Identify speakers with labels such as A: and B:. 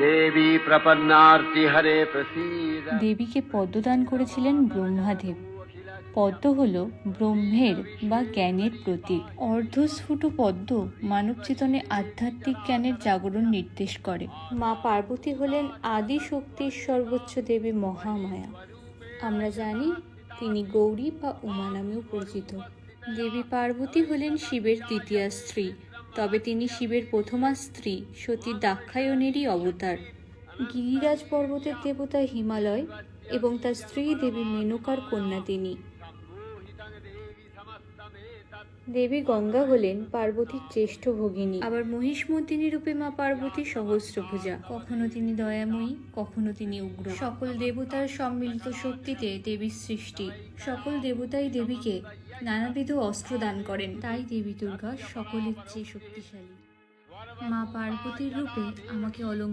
A: দেবী প্রপন্নার্তি হরে প্রসীদ।
B: দেবীকে পদ্ম দান করেছিলেন ব্রহ্মাদেব। পদ্ম হল ব্রহ্মের বা জ্ঞানের প্রতীক। অর্ধস্ফুট পদ্ম মানব চেতনে আধ্যাত্মিক জ্ঞানের জাগরণ নির্দেশ করে। মা পার্বতী হলেন আদি শক্তির সর্বোচ্চ দেবী মহামায়া। আমরা জানি তিনি গৌরী বা উমা নামেও পরিচিত। দেবী পার্বতী হলেন শিবের তৃতীয়া স্ত্রী, তবে তিনি শিবের প্রথমা স্ত্রী সতী দাক্ষায়ণেরই অবতার। গিরিরাজ পর্বতের দেবতা হিমালয় এবং তার স্ত্রী দেবী মেনকার কন্যা তিনি। দেবী গঙ্গা হলেন পার্বতীর জ্যেষ্ঠ ভগিনী। আবার মহিষমর্দিনী রূপে মা পার্বতী সহস্রভুজা। কখনো তিনি দয়াময়ী, কখনো তিনি উগ্র। সকল দেবতার সম্মিলিত শক্তিতে দেবীর সৃষ্টি। সকল দেবতাই দেবীকে নানাবিধ অস্ত্র দান করেন, তাই দেবী দুর্গা সকলের চেয়ে শক্তিশালী। মা পার্বতীর রূপে আমাকে অলঙ্কৃত